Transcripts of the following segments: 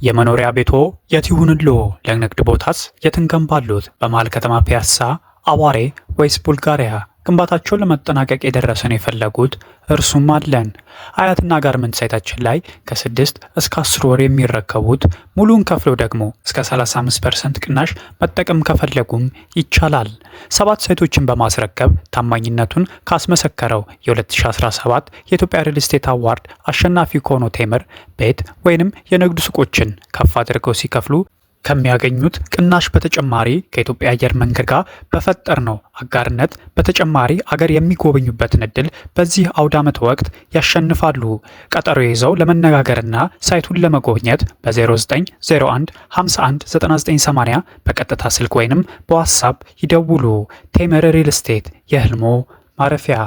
የመኖሪያ ቤቶ የት ይሁንልዎ? ለንግድ ቦታስ የት እንገንባሎት? በመሃል ከተማ ፒያሳ፣ አዋሬ ወይስ ቡልጋሪያ? ግንባታቸውን ለመጠናቀቅ የደረሰን የፈለጉት እርሱም አለን። አያትና ጋርመንት ሳይታችን ላይ ከ6 እስከ 10 ወር የሚረከቡት፣ ሙሉን ከፍለው ደግሞ እስከ 35% ቅናሽ መጠቀም ከፈለጉም ይቻላል። 7 ሳይቶችን በማስረከብ ታማኝነቱን ካስመሰከረው የ2017 የኢትዮጵያ ሪል ስቴት አዋርድ አሸናፊ ከሆነው ቴምር ቤት ወይንም የንግድ ሱቆችን ከፍ አድርገው ሲከፍሉ ከሚያገኙት ቅናሽ በተጨማሪ ከኢትዮጵያ አየር መንገድ ጋር በፈጠርነው አጋርነት በተጨማሪ አገር የሚጎበኙበትን እድል በዚህ አውደ ዓመት ወቅት ያሸንፋሉ። ቀጠሮ ይዘው ለመነጋገርና ሳይቱን ለመጎብኘት በ0901 51 9980 በቀጥታ ስልክ ወይንም በዋትስአፕ ይደውሉ። ቴምር ሪል ስቴት የህልሞ ማረፊያ።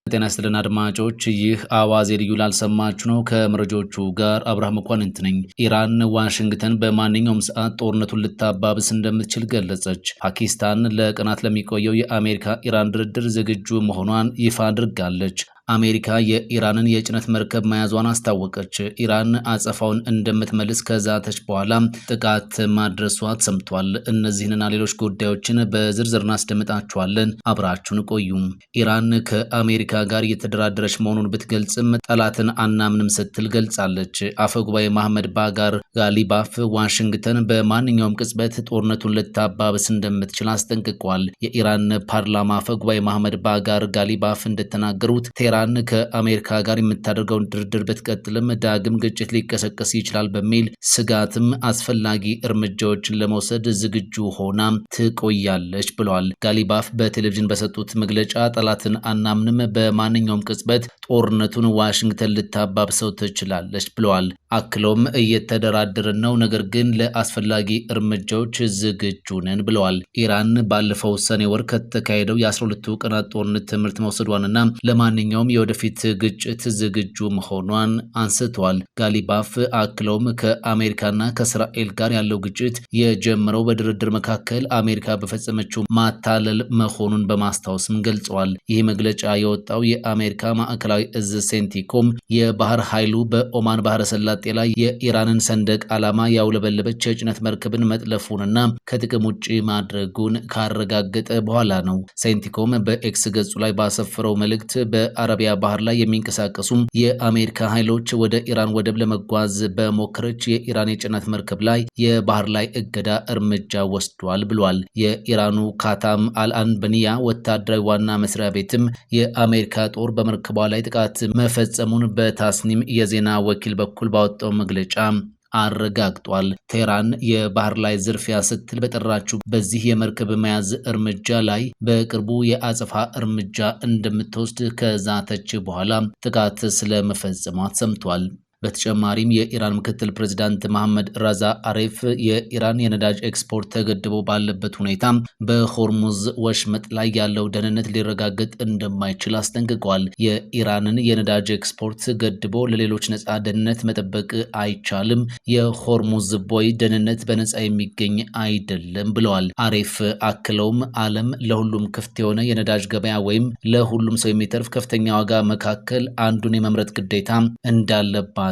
ጤና ይስጥልን አድማጮች፣ ይህ አዋዜ ልዩ ላልሰማችሁ ነው። ከመረጃዎቹ ጋር አብርሃም መኳንንት ነኝ። ኢራን ዋሽንግተን በማንኛውም ሰዓት ጦርነቱን ልታባብስ እንደምትችል ገለጸች። ፓኪስታን ለቀናት ለሚቆየው የአሜሪካ ኢራን ድርድር ዝግጁ መሆኗን ይፋ አድርጋለች። አሜሪካ የኢራንን የጭነት መርከብ መያዟን አስታወቀች። ኢራን አጸፋውን እንደምትመልስ ከዛተች በኋላ ጥቃት ማድረሷ ተሰምቷል። እነዚህንና ሌሎች ጉዳዮችን በዝርዝር እናስደምጣችኋለን። አብራችሁን ቆዩ። ኢራን ከአሜሪካ ጋር እየተደራደረች መሆኑን ብትገልጽም ጠላትን አናምንም ስትል ገልጻለች። አፈጉባኤ መሐመድ ባጋር ጋሊባፍ ዋሽንግተን በማንኛውም ቅጽበት ጦርነቱን ልታባብስ እንደምትችል አስጠንቅቋል። የኢራን ፓርላማ አፈጉባኤ መሐመድ ባጋር ጋሊባፍ እንደተናገሩት ቴህራን ከአሜሪካ ጋር የምታደርገውን ድርድር ብትቀጥልም ዳግም ግጭት ሊቀሰቀስ ይችላል በሚል ስጋትም አስፈላጊ እርምጃዎችን ለመውሰድ ዝግጁ ሆና ትቆያለች ብለዋል። ጋሊባፍ በቴሌቪዥን በሰጡት መግለጫ ጠላትን አናምንም፣ በማንኛውም ቅጽበት ጦርነቱን ዋሽንግተን ልታባብሰው ትችላለች ብለዋል። አክሎም እየተደራደርን ነው፣ ነገር ግን ለአስፈላጊ እርምጃዎች ዝግጁ ነን ብለዋል። ኢራን ባለፈው ሰኔ ወር ከተካሄደው የ12ቱ ቀናት ጦርነት ትምህርት መውሰዷንና ለማንኛውም የወደፊት ግጭት ዝግጁ መሆኗን አንስተዋል። ጋሊባፍ አክለውም ከአሜሪካና ከእስራኤል ጋር ያለው ግጭት የጀመረው በድርድር መካከል አሜሪካ በፈጸመችው ማታለል መሆኑን በማስታወስም ገልጸዋል። ይህ መግለጫ የወጣው የአሜሪካ ማዕከላዊ እዝ ሴንቲኮም የባህር ኃይሉ በኦማን ባህረ ሰላጤ ላይ የኢራንን ሰንደቅ ዓላማ ያውለበለበች የጭነት መርከብን መጥለፉንና ከጥቅም ውጭ ማድረጉን ካረጋገጠ በኋላ ነው። ሴንቲኮም በኤክስ ገጹ ላይ ባሰፈረው መልእክት በአረቢያ ባህር ላይ የሚንቀሳቀሱ የአሜሪካ ኃይሎች ወደ ኢራን ወደብ ለመጓዝ በሞከረች የኢራን የጭነት መርከብ ላይ የባህር ላይ እገዳ እርምጃ ወስዷል ብሏል። የኢራኑ ካታም አልአንበኒያ ወታደራዊ ዋና መስሪያ ቤትም የአሜሪካ ጦር በመርከቧ ላይ ጥቃት መፈጸሙን በታስኒም የዜና ወኪል በኩል ባወጣው መግለጫ አረጋግጧል። ቴህራን የባህር ላይ ዝርፊያ ስትል በጠራችው በዚህ የመርከብ መያዝ እርምጃ ላይ በቅርቡ የአጸፋ እርምጃ እንደምትወስድ ከዛተች በኋላ ጥቃት ስለመፈጸሟ ሰምቷል። በተጨማሪም የኢራን ምክትል ፕሬዝዳንት መሐመድ ራዛ አሬፍ የኢራን የነዳጅ ኤክስፖርት ተገድቦ ባለበት ሁኔታ በሆርሙዝ ወሽመጥ ላይ ያለው ደህንነት ሊረጋገጥ እንደማይችል አስጠንቅቀዋል። የኢራንን የነዳጅ ኤክስፖርት ገድቦ ለሌሎች ነፃ ደህንነት መጠበቅ አይቻልም፣ የሆርሙዝ ቦይ ደህንነት በነፃ የሚገኝ አይደለም ብለዋል። አሬፍ አክለውም ዓለም ለሁሉም ክፍት የሆነ የነዳጅ ገበያ ወይም ለሁሉም ሰው የሚተርፍ ከፍተኛ ዋጋ መካከል አንዱን የመምረጥ ግዴታ እንዳለባት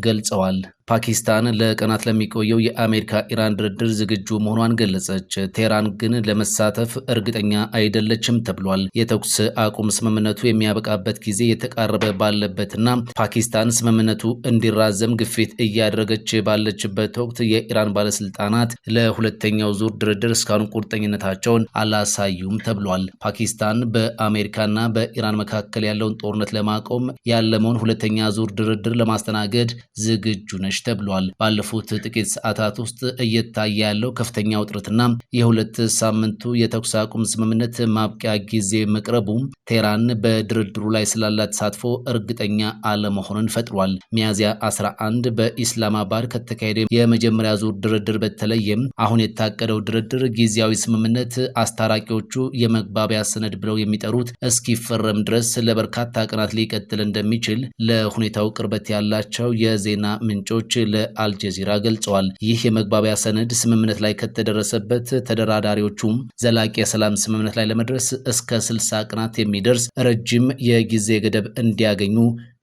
ገልጸዋል። ፓኪስታን ለቀናት ለሚቆየው የአሜሪካ ኢራን ድርድር ዝግጁ መሆኗን ገለጸች። ቴህራን ግን ለመሳተፍ እርግጠኛ አይደለችም ተብሏል። የተኩስ አቁም ስምምነቱ የሚያበቃበት ጊዜ የተቃረበ ባለበትና ፓኪስታን ስምምነቱ እንዲራዘም ግፊት እያደረገች ባለችበት ወቅት የኢራን ባለስልጣናት ለሁለተኛው ዙር ድርድር እስካሁን ቁርጠኝነታቸውን አላሳዩም ተብሏል። ፓኪስታን በአሜሪካና በኢራን መካከል ያለውን ጦርነት ለማቆም ያለመውን ሁለተኛ ዙር ድርድር ለማስተናገድ ዝግጁ ነች ተብሏል። ባለፉት ጥቂት ሰዓታት ውስጥ እየታየ ያለው ከፍተኛ ውጥረትና የሁለት ሳምንቱ የተኩስ አቁም ስምምነት ማብቂያ ጊዜ መቅረቡ ቴህራን በድርድሩ ላይ ስላላት ተሳትፎ እርግጠኛ አለመሆንን ፈጥሯል። ሚያዝያ 11 በኢስላማባድ ከተካሄደ የመጀመሪያ ዙር ድርድር በተለይም አሁን የታቀደው ድርድር ጊዜያዊ ስምምነት አስታራቂዎቹ የመግባቢያ ሰነድ ብለው የሚጠሩት እስኪፈረም ድረስ ለበርካታ ቀናት ሊቀጥል እንደሚችል ለሁኔታው ቅርበት ያላቸው የዜና ምንጮች ለአልጀዚራ ገልጸዋል። ይህ የመግባቢያ ሰነድ ስምምነት ላይ ከተደረሰበት ተደራዳሪዎቹም ዘላቂ የሰላም ስምምነት ላይ ለመድረስ እስከ 60 ቀናት የሚደርስ ረጅም የጊዜ ገደብ እንዲያገኙ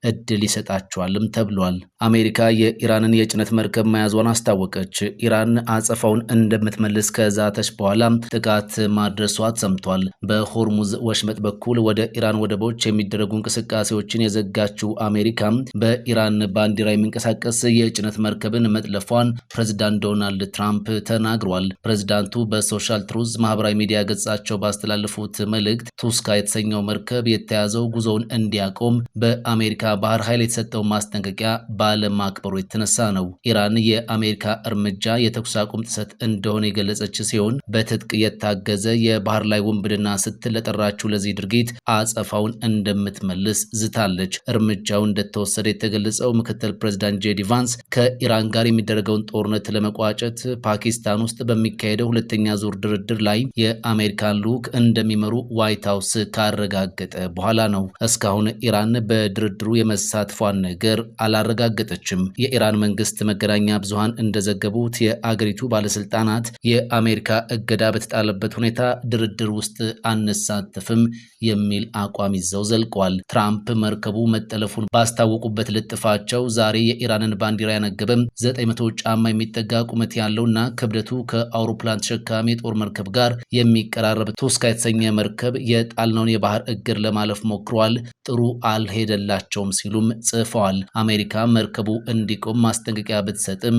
እድል ይሰጣቸዋልም ተብሏል። አሜሪካ የኢራንን የጭነት መርከብ መያዟን አስታወቀች። ኢራን አጸፋውን እንደምትመልስ ከዛተች በኋላ ጥቃት ማድረሷ ሰምቷል። በሆርሙዝ ወሽመጥ በኩል ወደ ኢራን ወደቦች የሚደረጉ እንቅስቃሴዎችን የዘጋችው አሜሪካ በኢራን ባንዲራ የሚንቀሳቀስ የጭነት መርከብን መጥለፏን ፕሬዝዳንት ዶናልድ ትራምፕ ተናግሯል። ፕሬዝዳንቱ በሶሻል ትሩዝ ማህበራዊ ሚዲያ ገጻቸው ባስተላለፉት መልእክት ቱስካ የተሰኘው መርከብ የተያዘው ጉዞውን እንዲያቆም በአሜሪካ ባህር ኃይል የተሰጠው ማስጠንቀቂያ ባለማክበሩ የተነሳ ነው። ኢራን የአሜሪካ እርምጃ የተኩስ አቁም ጥሰት እንደሆነ የገለጸች ሲሆን በትጥቅ የታገዘ የባህር ላይ ውንብድና ስትል ለጠራችው ለዚህ ድርጊት አጸፋውን እንደምትመልስ ዝታለች። እርምጃው እንደተወሰደ የተገለጸው ምክትል ፕሬዝዳንት ጄዲ ቫንስ ከኢራን ጋር የሚደረገውን ጦርነት ለመቋጨት ፓኪስታን ውስጥ በሚካሄደው ሁለተኛ ዙር ድርድር ላይ የአሜሪካን ልዑክ እንደሚመሩ ዋይት ሀውስ ካረጋገጠ በኋላ ነው። እስካሁን ኢራን በድርድሩ የመሳትፏን ነገር አላረጋገጠችም። የኢራን መንግስት መገናኛ ብዙሃን እንደዘገቡት የአገሪቱ ባለስልጣናት የአሜሪካ እገዳ በተጣለበት ሁኔታ ድርድር ውስጥ አንሳተፍም የሚል አቋም ይዘው ዘልቋል። ትራምፕ መርከቡ መጠለፉን ባስታወቁበት ልጥፋቸው ዛሬ የኢራንን ባንዲራ ያነገበም 900 ጫማ የሚጠጋ ቁመት ያለውና ክብደቱ ከአውሮፕላን ተሸካሚ የጦር መርከብ ጋር የሚቀራረብ ቱስካ የተሰኘ መርከብ የጣልነውን የባህር እግር ለማለፍ ሞክረዋል፣ ጥሩ አልሄደላቸውም ሲሉም ጽፈዋል። አሜሪካ መርከቡ እንዲቆም ማስጠንቀቂያ ብትሰጥም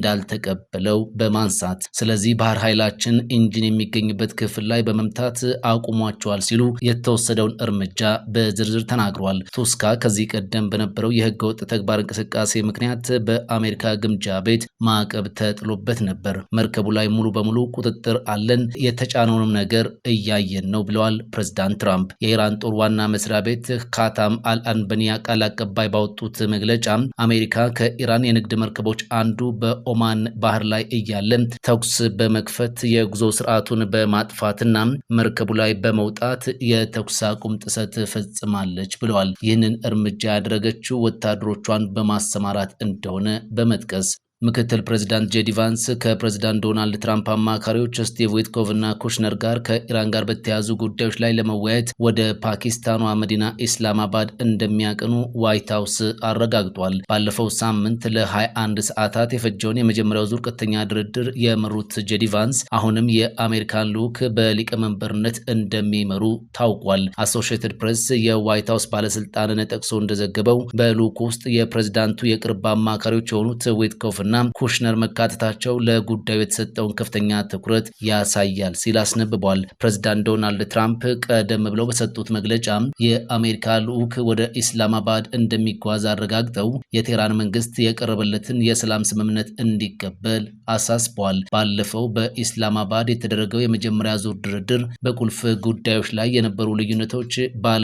እንዳልተቀበለው በማንሳት ስለዚህ ባህር ኃይላችን ኢንጂን የሚገኝበት ክፍል ላይ በመምታት አቁሟቸዋል ሲሉ የተወሰደውን እርምጃ በዝርዝር ተናግሯል። ቱስካ ከዚህ ቀደም በነበረው የህገወጥ ተግባር እንቅስቃሴ ምክንያት በአሜሪካ ግምጃ ቤት ማዕቀብ ተጥሎበት ነበር። መርከቡ ላይ ሙሉ በሙሉ ቁጥጥር አለን፣ የተጫነውንም ነገር እያየን ነው ብለዋል ፕሬዝዳንት ትራምፕ። የኢራን ጦር ዋና መስሪያ ቤት ካታም አልአንበኒያ ቃል አቀባይ ባወጡት መግለጫ አሜሪካ ከኢራን የንግድ መርከቦች አንዱ በኦማን ባህር ላይ እያለ ተኩስ በመክፈት የጉዞ ስርዓቱን በማጥፋትና መርከቡ ላይ በመውጣት የተኩስ አቁም ጥሰት ፈጽማለች ብለዋል። ይህንን እርምጃ ያደረገችው ወታደሮቿን በማሰማራት እንደሆነ በመጥቀስ ምክትል ፕሬዚዳንት ጄዲ ቫንስ ከፕሬዚዳንት ዶናልድ ትራምፕ አማካሪዎች ስቲቭ ዊትኮቭ እና ኩሽነር ጋር ከኢራን ጋር በተያያዙ ጉዳዮች ላይ ለመወያየት ወደ ፓኪስታኗ መዲና ኢስላማባድ እንደሚያቀኑ ዋይት ሀውስ አረጋግጧል። ባለፈው ሳምንት ለ21 ሰዓታት የፈጀውን የመጀመሪያው ዙር ቀጥተኛ ድርድር የመሩት ጄዲ ቫንስ አሁንም የአሜሪካን ልዑክ በሊቀመንበርነት እንደሚመሩ ታውቋል። አሶሺየትድ ፕሬስ የዋይት ሀውስ ባለስልጣንን ጠቅሶ እንደዘገበው በልዑኩ ውስጥ የፕሬዚዳንቱ የቅርብ አማካሪዎች የሆኑት ዊትኮቭ እና ኩሽነር መካተታቸው ለጉዳዩ የተሰጠውን ከፍተኛ ትኩረት ያሳያል ሲል አስነብቧል። ፕሬዝዳንት ዶናልድ ትራምፕ ቀደም ብለው በሰጡት መግለጫ የአሜሪካ ልዑክ ወደ ኢስላማባድ እንደሚጓዝ አረጋግጠው የቴህራን መንግስት የቀረበለትን የሰላም ስምምነት እንዲቀበል አሳስበዋል። ባለፈው በኢስላማባድ የተደረገው የመጀመሪያ ዙር ድርድር በቁልፍ ጉዳዮች ላይ የነበሩ ልዩነቶች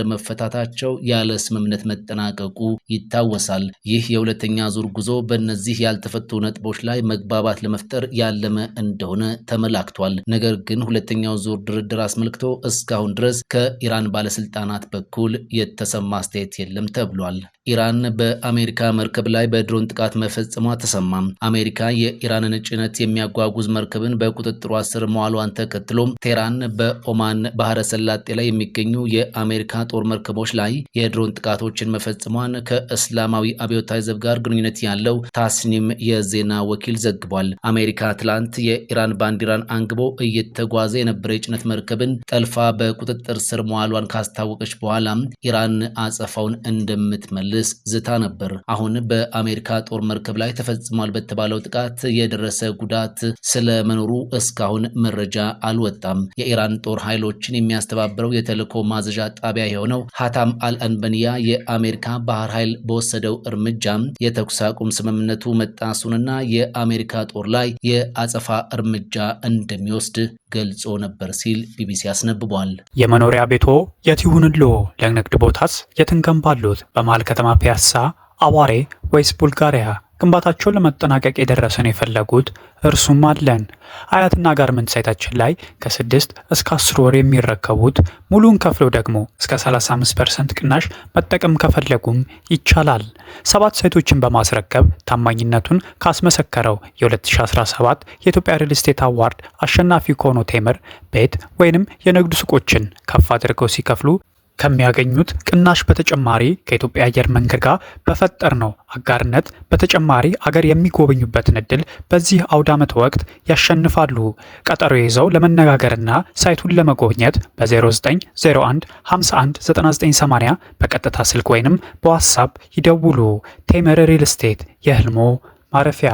ባለመፈታታቸው ያለ ስምምነት መጠናቀቁ ይታወሳል። ይህ የሁለተኛ ዙር ጉዞ በእነዚህ ያልተፈቱ ነጥቦች ላይ መግባባት ለመፍጠር ያለመ እንደሆነ ተመላክቷል። ነገር ግን ሁለተኛው ዙር ድርድር አስመልክቶ እስካሁን ድረስ ከኢራን ባለስልጣናት በኩል የተሰማ አስተያየት የለም ተብሏል። ኢራን በአሜሪካ መርከብ ላይ በድሮን ጥቃት መፈጸሟ ተሰማ። አሜሪካ የኢራንን ጭነት የሚያጓጉዝ መርከብን በቁጥጥሯ ስር መዋሏን ተከትሎ ቴህራን በኦማን ባህረ ሰላጤ ላይ የሚገኙ የአሜሪካ ጦር መርከቦች ላይ የድሮን ጥቃቶችን መፈጸሟን ከእስላማዊ አብዮታዊ ዘብ ጋር ግንኙነት ያለው ታስኒም የዜና ወኪል ዘግቧል። አሜሪካ ትላንት የኢራን ባንዲራን አንግቦ እየተጓዘ የነበረ የጭነት መርከብን ጠልፋ በቁጥጥር ስር መዋሏን ካስታወቀች በኋላ ኢራን አጸፋውን እንደምትመልስ ዝታ ነበር። አሁን በአሜሪካ ጦር መርከብ ላይ ተፈጽሟል በተባለው ጥቃት የደረሰ ጉዳት ስለመኖሩ እስካሁን መረጃ አልወጣም። የኢራን ጦር ኃይሎችን የሚያስተባብረው የተልዕኮ ማዘዣ ጣቢያ የሆነው ሀታም አልአንበኒያ የአሜሪካ ባህር ኃይል በወሰደው እርምጃ የተኩስ አቁም ስምምነቱ መጣሱንና የአሜሪካ ጦር ላይ የአጸፋ እርምጃ እንደሚወስድ ገልጾ ነበር ሲል ቢቢሲ አስነብቧል። የመኖሪያ ቤቶ የት ይሁንልዎ? ለንግድ ቦታስ የትንገንባሉት? በመሃል ከተማ ፒያሳ፣ አዋሬ ወይስ ቡልጋሪያ? ግንባታቸውን ለመጠናቀቅ የደረሰን የፈለጉት እርሱም አለን። አያትና ጋርመንት ሳይታችን ላይ ከ6 እስከ 10 ወር የሚረከቡት ሙሉን ከፍለው ደግሞ እስከ 35% ቅናሽ መጠቀም ከፈለጉም ይቻላል። 7 ሳይቶችን በማስረከብ ታማኝነቱን ካስመሰከረው የ2017 የኢትዮጵያ ሪል ስቴት አዋርድ አሸናፊ ከሆነው ቴምር ቤት ወይንም የንግድ ሱቆችን ከፍ አድርገው ሲከፍሉ ከሚያገኙት ቅናሽ በተጨማሪ ከኢትዮጵያ አየር መንገድ ጋር በፈጠርነው አጋርነት በተጨማሪ አገር የሚጎበኙበትን እድል በዚህ አውደ ዓመት ወቅት ያሸንፋሉ። ቀጠሮ ይዘው ለመነጋገርና ሳይቱን ለመጎብኘት በ0901 51 9980 በቀጥታ ስልክ ወይንም በዋትስአፕ ይደውሉ። ቴምር ሪል ስቴት የህልሞ ማረፊያ